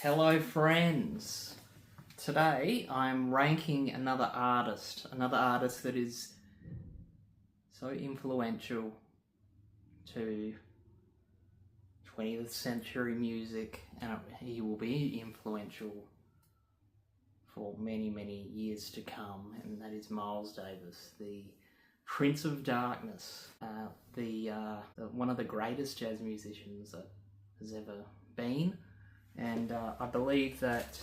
Hello, friends. Today I'm ranking another artist that is so influential to 20th century music, and he will be influential for many, many years to come, and that is Miles Davis, the Prince of Darkness, one of the greatest jazz musicians that has ever been. And I believe that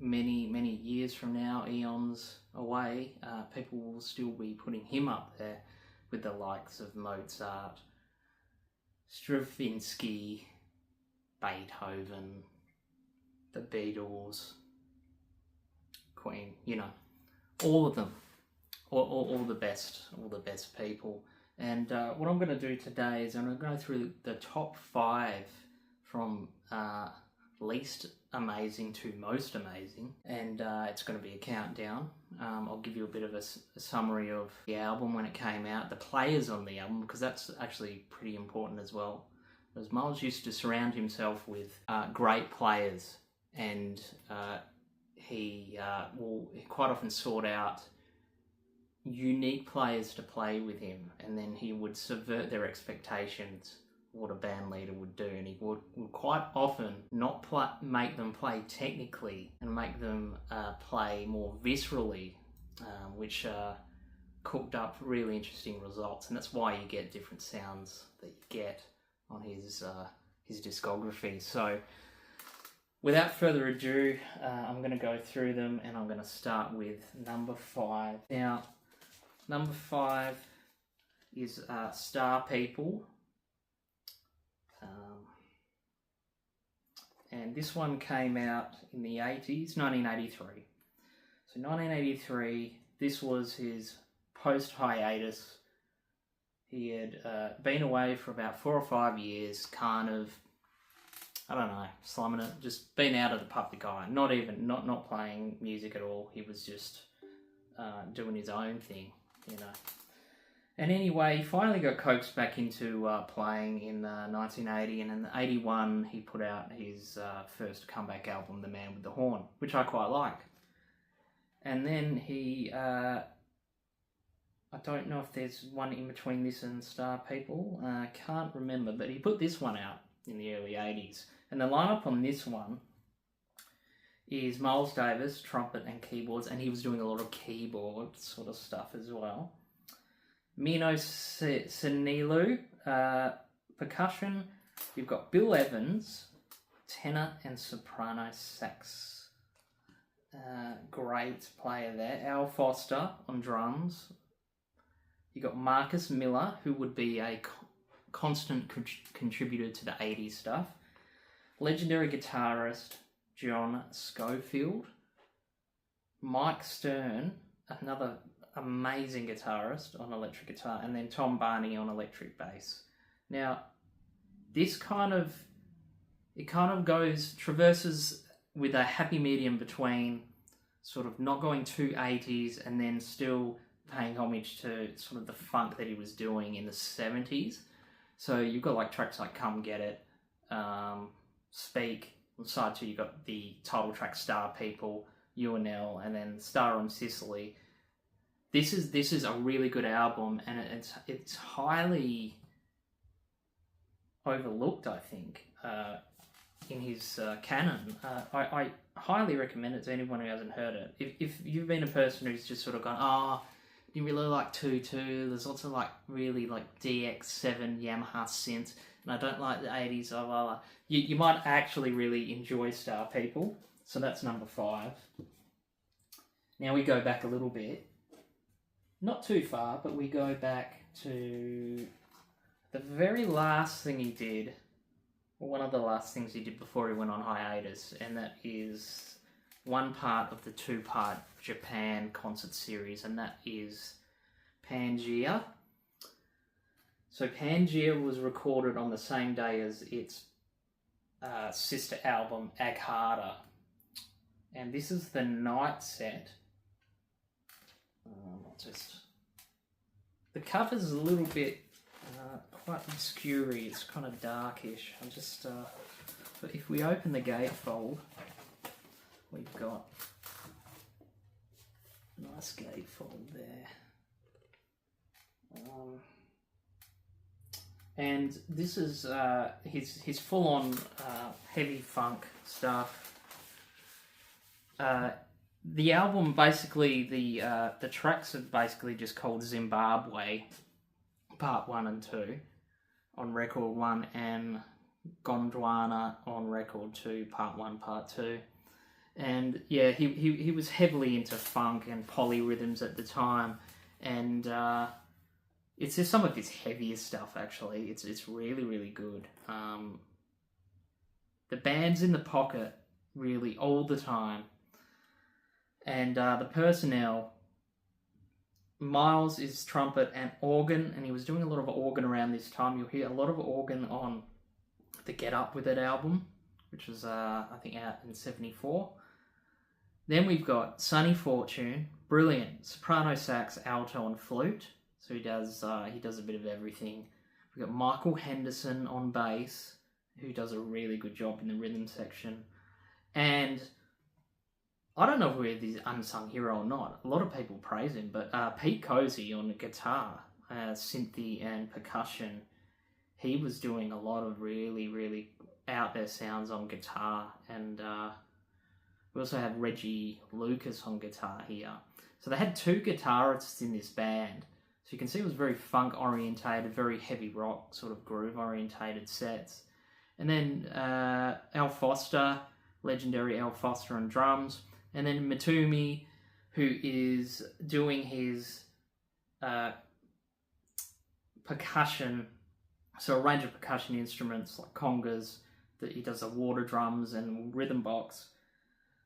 many, many years from now, eons away, people will still be putting him up there with the likes of Mozart, Stravinsky, Beethoven, the Beatles, Queen, all of them, all the best people. And what I'm going to do today is I'm going to go through the top 5 from least amazing to most amazing, and it's going to be a countdown. I'll give you a bit of a summary of the album when it came out, the players on the album, because that's actually pretty important as well. Because Miles used to surround himself with great players, and he quite often sought out unique players to play with him, and then he would subvert their expectations, what a band leader would do, and he would quite often not make them play technically and make them play more viscerally, which cooked up really interesting results, and that's why you get different sounds that you get on his discography. So without further ado, I'm going to go through them, and I'm going to start with number 5. Now, number 5 is Star People. And this one came out in the 80s, 1983. So 1983, this was his post-hiatus. He had been away for about 4 or 5 years, kind of, I don't know, slumming it, just been out of the public eye, not playing music at all. He was just doing his own thing, And anyway, he finally got coaxed back into playing in 1980, and in 81 he put out his first comeback album, The Man with the Horn, which I quite like. And then he, I don't know if there's one in between this and Star People, I can't remember, but he put this one out in the early 80s. And the lineup on this one is Miles Davis, trumpet and keyboards, and he was doing a lot of keyboard sort of stuff as well. Mino Senilu, percussion. You've got Bill Evans, tenor and soprano sax. Great player there. Al Foster on drums. You've got Marcus Miller, who would be a constant contributor to the 80s stuff. Legendary guitarist John Scofield. Mike Stern, another amazing guitarist on electric guitar, and then Tom Barney on electric bass. Now, this traverses with a happy medium between sort of not going too 80s and then still paying homage to sort of the funk that he was doing in the 70s. So you've got like tracks like Come Get It, Speak. On side 2 you've got the title track Star People, UNL, and then Star on Sicily. This is a really good album, and it's highly overlooked, I think, in his canon. I highly recommend it to anyone who hasn't heard it. If you've been a person who's just sort of gone, you really like Tutu, there's lots of like really like DX7 Yamaha synths, and I don't like the 80s, you might actually really enjoy Star People. So that's number 5. Now we go back a little bit. Not too far, but we go back to the very last thing he did, or one of the last things he did before he went on hiatus, and that is one part of the 2-part Japan concert series, and that is Pangea. So Pangea was recorded on the same day as its sister album, Aghata. And this is the night set. The cover's a little bit quite obscure. It's kind of darkish. I'm just if we open the gatefold, we've got a nice gatefold there. And this is his full-on heavy funk stuff. The album basically, the tracks are basically just called Zimbabwe, Part 1 and 2 on Record 1, and Gondwana on Record 2, Part 1, Part 2. And yeah, he was heavily into funk and polyrhythms at the time, and it's just some of his heaviest stuff, actually. It's really, really good. The band's in the pocket, really, all the time. And the personnel, Miles is trumpet and organ, and he was doing a lot of organ around this time. You'll hear a lot of organ on the Get Up With It album, which was, I think, out in 74. Then we've got Sonny Fortune, brilliant, soprano sax, alto and flute. So he does a bit of everything. We've got Michael Henderson on bass, who does a really good job in the rhythm section. And I don't know if we're the unsung hero or not. A lot of people praise him, but Pete Cozy on the guitar, synth and percussion, he was doing a lot of really, really out there sounds on guitar. And we also have Reggie Lucas on guitar here. So they had two guitarists in this band. So you can see it was very funk orientated, very heavy rock, sort of groove orientated sets. And then Al Foster, legendary Al Foster on drums. And then Matumi, who is doing his percussion, so a range of percussion instruments like congas, that he does the water drums and rhythm box.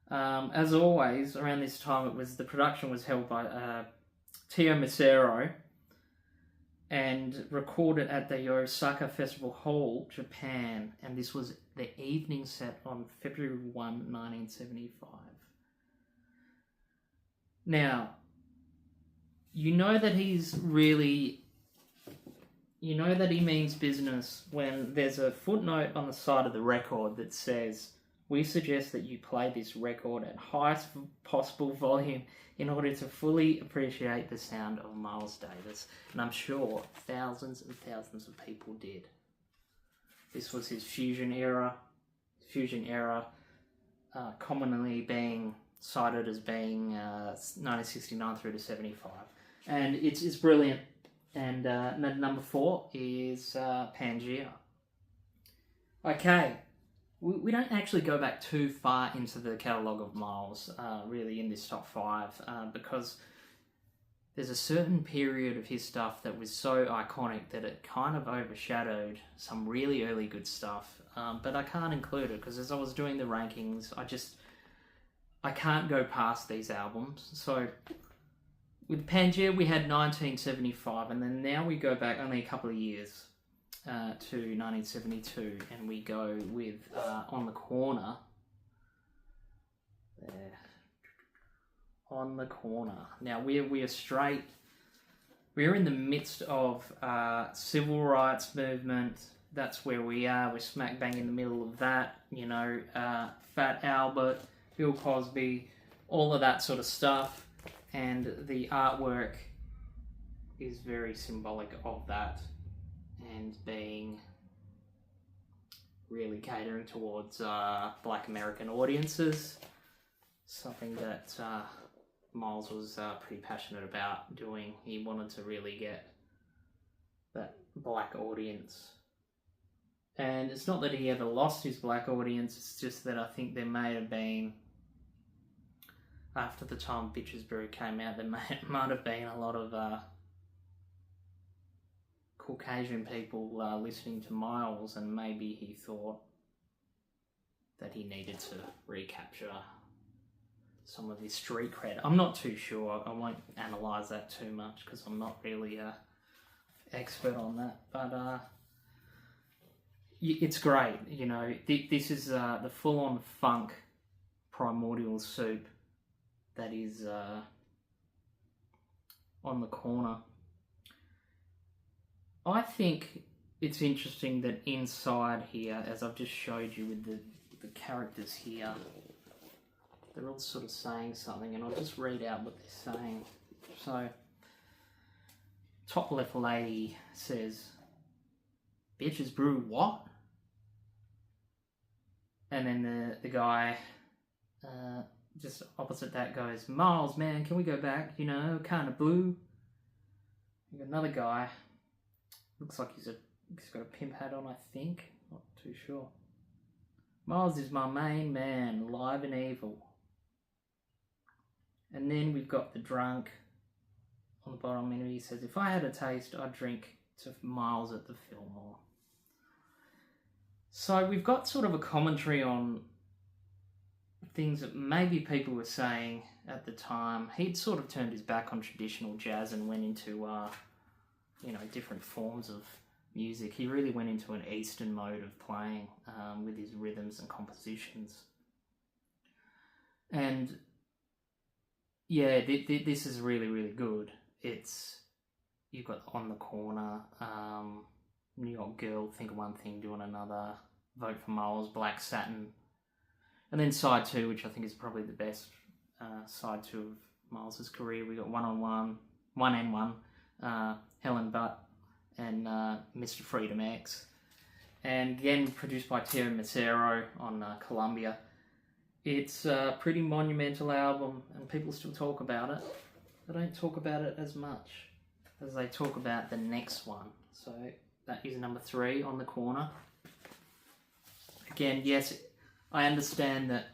As always, around this time, the production was held by Tio Macero and recorded at the Osaka Festival Hall, Japan, and this was the evening set on February 1, 1975. Now, you know that he means business when there's a footnote on the side of the record that says, "We suggest that you play this record at highest possible volume in order to fully appreciate the sound of Miles Davis." And I'm sure thousands and thousands of people did. This was his fusion era, commonly being cited as being 1969 through to 75. And it's brilliant. And number 4 is Pangea. Okay. We don't actually go back too far into the catalogue of Miles, really, in this top 5, because there's a certain period of his stuff that was so iconic that it kind of overshadowed some really early good stuff, but I can't include it, because as I was doing the rankings, I can't go past these albums. So with Pangea, we had 1975, and then now we go back only a couple of years, to 1972, and we go with On the Corner. There. On the Corner. Now we are straight. We're in the midst of civil rights movement. That's where we are. We're smack bang in the middle of that. You know, Fat Albert, Bill Cosby, all of that sort of stuff, and the artwork is very symbolic of that. And being really catering towards Black American audiences, something that Miles was pretty passionate about doing. He wanted to really get that black audience. And it's not that he ever lost his black audience, it's just that I think there may have been, after the time Bitches Brew came out, there might have been a lot of Caucasian people listening to Miles, and maybe he thought that he needed to recapture some of his street cred. I'm not too sure. I won't analyse that too much because I'm not really an expert on that. But it's great, you know. This is the full-on funk primordial soup that is On the Corner. I think it's interesting that inside here, as I've just showed you with the characters here, they're all sort of saying something, and I'll just read out what they're saying. So, top left lady says, "Bitches brew what?" And then the guy just opposite that goes, "Miles, man, can we go back? You know, kind of blue." You got another guy, looks like he's got a pimp hat on, I think. Not too sure. "Miles is my main man, live and evil." And then we've got the drunk on the bottom, and he says, "If I had a taste, I'd drink to Miles at the Fillmore." So we've got sort of a commentary on things that maybe people were saying at the time. He'd sort of turned his back on traditional jazz and went into, different forms of music. He really went into an Eastern mode of playing with his rhythms and compositions. And yeah, this is really, really good. You've got On the Corner, New York Girl, Think of One Thing, Doing Another, Vote for Miles, Black Satin. And then side 2, which I think is probably the best side 2 of Miles's career. We got One and One, Helen Butt, and Mr. Freedom X. And again, produced by Terry Macero on Columbia. It's a pretty monumental album, and people still talk about it. They don't talk about it as much as they talk about the next one. So that is number 3, On the Corner. Again, yes, I understand that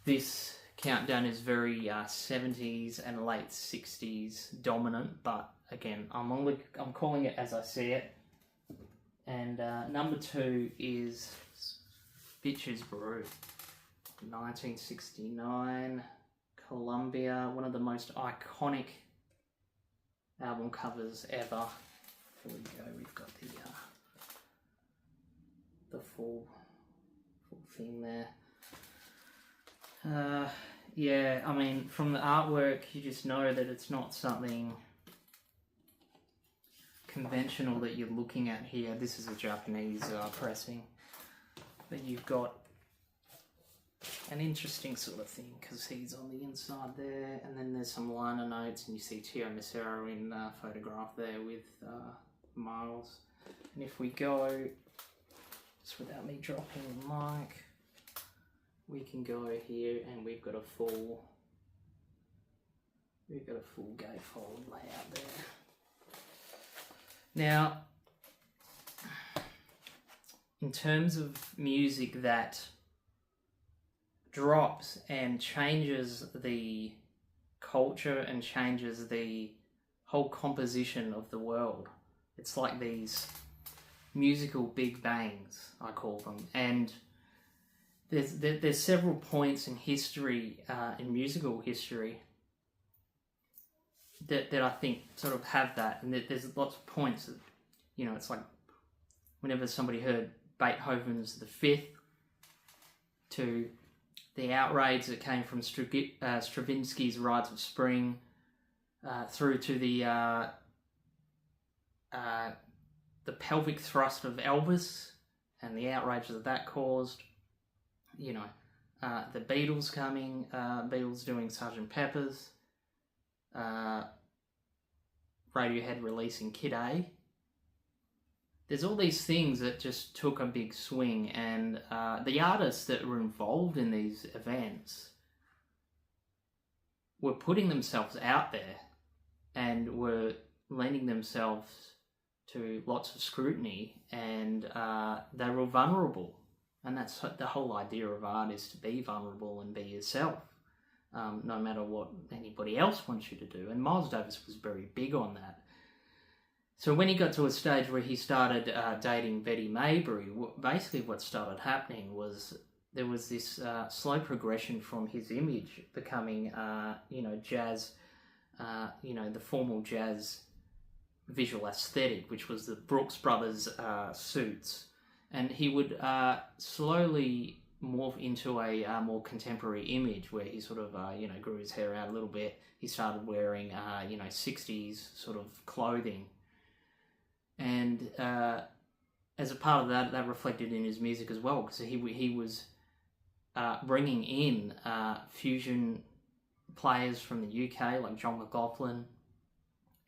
this countdown is very 70s and late 60s dominant, but again, I'm calling it as I see it. And number 2 is Bitches Brew. 1969, Columbia, one of the most iconic album covers ever. Here we go, we've got the full thing there. Yeah, I mean, from the artwork, you just know that it's not something conventional that you're looking at here. This is a Japanese pressing, but you've got an interesting sort of thing because he's on the inside there, and then there's some liner notes, and you see Tio Macero in photograph there with Miles. And if we go, just without me dropping the mic, we can go here, and we've got a full gatefold layout there. Now, in terms of music that drops and changes the culture and changes the whole composition of the world, it's like these musical big bangs, I call them. And there's several points in history, in musical history, that I think sort of have that. And there's lots of points that, it's like whenever somebody heard Beethoven's The Fifth, to the outrage that came from Stravinsky's Rides of Spring, through to the pelvic thrust of Elvis and the outrage that caused. The Beatles coming, Beatles doing Sgt. Pepper's, Radiohead releasing Kid A. There's all these things that just took a big swing, and the artists that were involved in these events were putting themselves out there and were lending themselves to lots of scrutiny, and they were vulnerable. And that's the whole idea of art, is to be vulnerable and be yourself, no matter what anybody else wants you to do. And Miles Davis was very big on that. So when he got to a stage where he started dating Betty Maybury, basically what started happening was there was this slow progression from his image becoming, jazz, the formal jazz visual aesthetic, which was the Brooks Brothers suits. And he would slowly morph into a more contemporary image where he sort of, grew his hair out a little bit. He started wearing, 60s sort of clothing. And as a part of that, that reflected in his music as well, because he was bringing in fusion players from the UK, like John McLaughlin,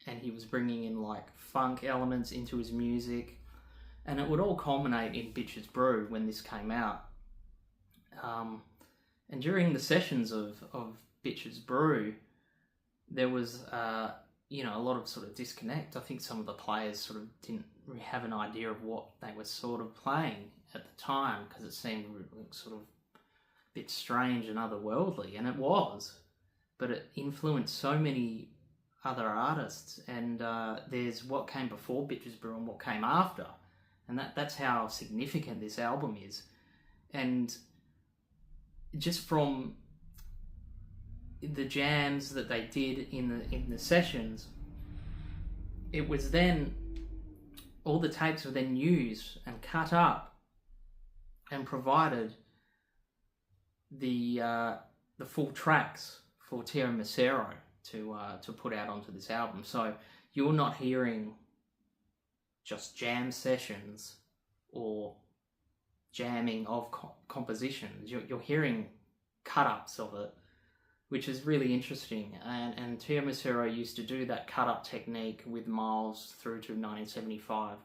and he was bringing in like funk elements into his music, and it would all culminate in Bitches Brew when this came out. And during the sessions of Bitches Brew, there was a lot of sort of disconnect. I think some of the players sort of didn't really have an idea of what they were sort of playing at the time, because it seemed sort of a bit strange and otherworldly, and it was, but it influenced so many other artists. And there's what came before Bitches Brew and what came after, and that's how significant this album is. And just from the jams that they did in the sessions, it was then all the tapes were then used and cut up and provided the full tracks for Teo Macero to put out onto this album. So you're not hearing just jam sessions or jamming of compositions. You're hearing cut-ups of it, which is really interesting. And Teo Macero used to do that cut-up technique with Miles through to 1975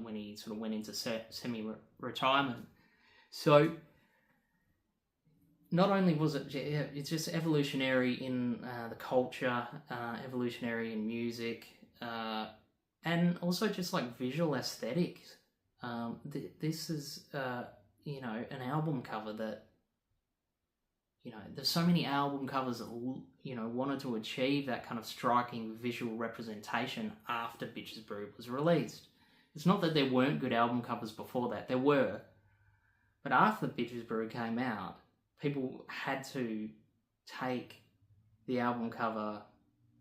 when he sort of went into semi-retirement. So not only was it's just evolutionary in the culture, evolutionary in music, and also just like visual aesthetics. This is, an album cover that, there's so many album covers that, wanted to achieve that kind of striking visual representation after Bitches Brew was released. It's not that there weren't good album covers before that, there were. But after Bitches Brew came out, people had to take the album cover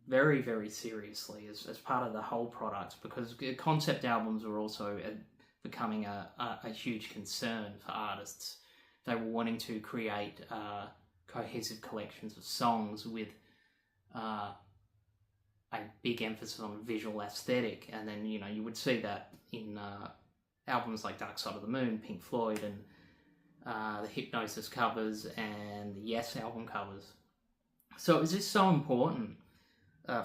very, very seriously as part of the whole product, because concept albums were also becoming a huge concern for artists. They were wanting to create cohesive collections of songs with a big emphasis on visual aesthetic. And then, you would see that in albums like Dark Side of the Moon, Pink Floyd, and the Hypnosis covers and the Yes album covers. So it was just so important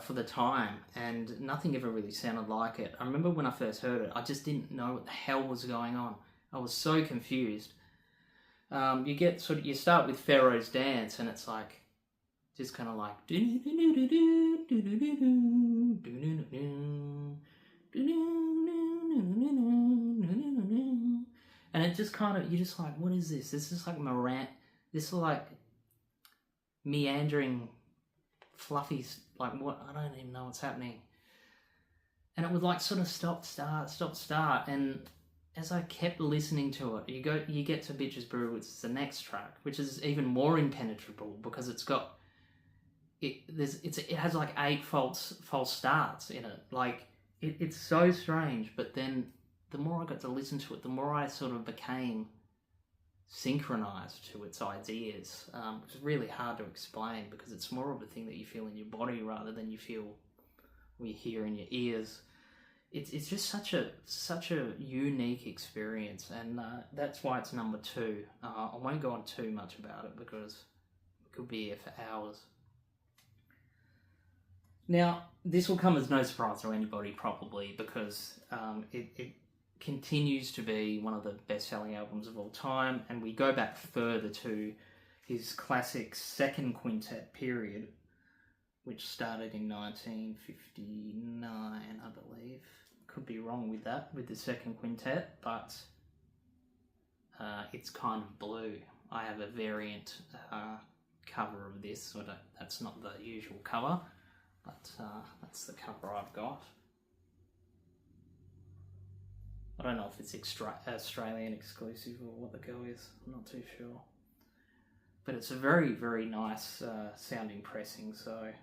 for the time, and nothing ever really sounded like it. I remember when I first heard it, I just didn't know what the hell was going on. I was so confused. You start with Pharaoh's Dance, and it's like, just kind of like, and it just kind of, you're just like, what is this? This is like this is like meandering, fluffy, like what? I don't even know what's happening. And it would like sort of stop, start. And as I kept listening to it, you get to Bitches Brew, which is the next track, which is even more impenetrable, because it has like 8 false starts in it. Like it's so strange. But then the more I got to listen to it, the more I sort of became synchronized to its ideas. It's really hard to explain, because it's more of a thing that you feel in your body rather than you hear in your ears. It's just such a unique experience, and that's why it's number 2. I won't go on too much about it, because it could be here for hours. Now, this will come as no surprise to anybody, probably, because it continues to be one of the best-selling albums of all time, and we go back further to his classic second quintet period, which started in 1959, I believe. Could be wrong with that, with the second quintet, but it's Kind of Blue. I have a variant cover of this, so that's not the usual cover, but that's the cover I've got. I don't know if it's Australian exclusive or what the go is, I'm not too sure. But it's a very, very nice sounding pressing, so...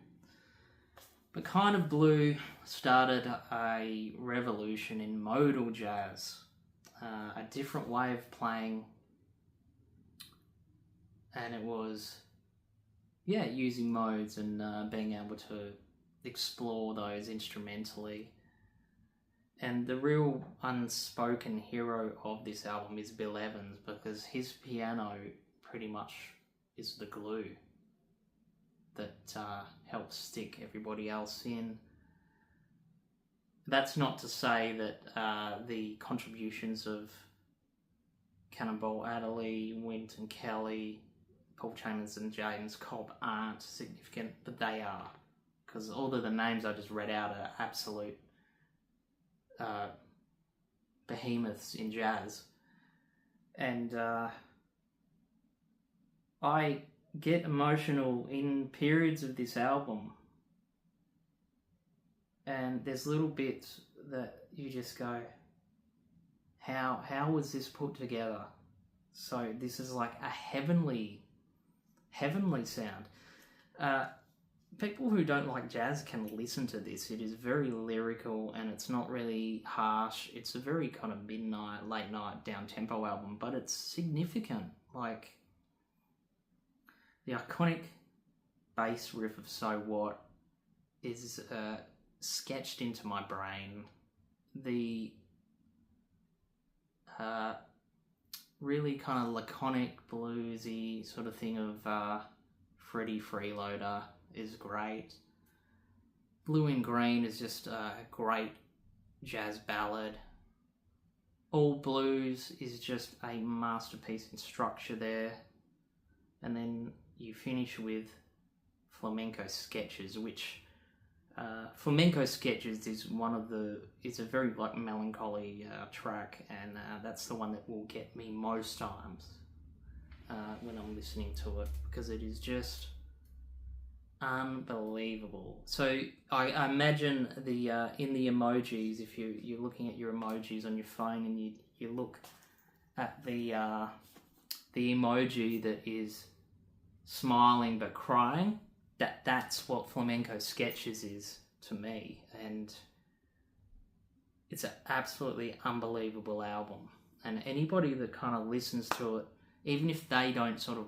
But Kind of Blue started a revolution in modal jazz, a different way of playing, and it was, using modes and being able to explore those instrumentally. And the real unspoken hero of this album is Bill Evans, because his piano pretty much is the glue that helps stick everybody else in. That's not to say that the contributions of Cannonball Adderley, Wynton Kelly, Paul Chambers and James Cobb aren't significant, but they are. Because all of the names I just read out are absolute behemoths in jazz. And I get emotional in periods of this album. And there's little bits that you just go, how was this put together? So this is like a heavenly sound. People who don't like jazz can listen to this. It is very lyrical and it's not really harsh. It's a very kind of midnight, late night, down-tempo album, but it's significant. Like, the iconic bass riff of So What is sketched into my brain. The really kind of laconic, bluesy sort of thing of Freddie Freeloader is great. Blue and Green is just a great jazz ballad. All Blues is just a masterpiece in structure there. And then you finish with Flamenco Sketches, which Flamenco Sketches is a very like melancholy track, and that's the one that will get me most times when I'm listening to it, because it is just unbelievable. So I imagine the in the emojis, if you're looking at your emojis on your phone and you look at the emoji that is smiling but crying, that's what Flamenco Sketches is to me, and it's an absolutely unbelievable album. And anybody that kind of listens to it, even if they don't sort of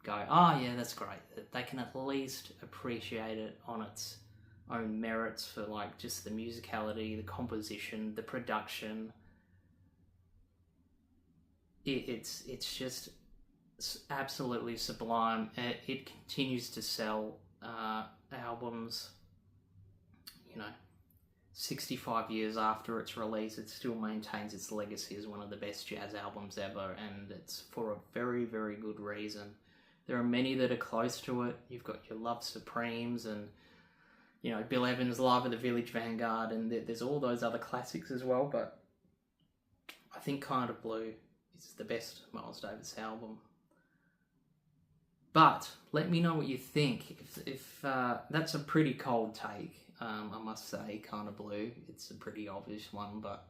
go, oh yeah, that's great, they can at least appreciate it on its own merits for like just the musicality, the composition, the production. It's just absolutely sublime. It continues to sell albums, 65 years after its release. It still maintains its legacy as one of the best jazz albums ever, and it's for a very, very good reason. There are many that are close to it. You've got your Love Supremes and, Bill Evans' Live at the Village Vanguard, and there's all those other classics as well, but I think Kind of Blue is the best Miles Davis album. But let me know what you think. If that's a pretty cold take, I must say, Kind of Blue. It's a pretty obvious one, but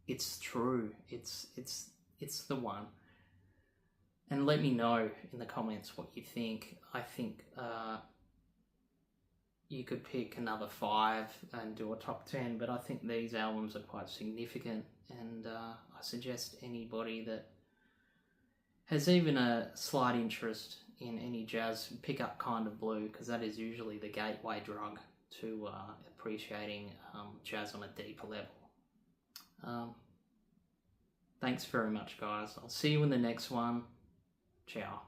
it's true. It's the one. And let me know in the comments what you think. I think you could pick another 5 and do a top 10, but I think these albums are quite significant, and I suggest anybody that has even a slight interest in any jazz pick up Kind of Blue, because that is usually the gateway drug to appreciating jazz on a deeper level. Thanks very much, guys. I'll see you in the next one. Ciao.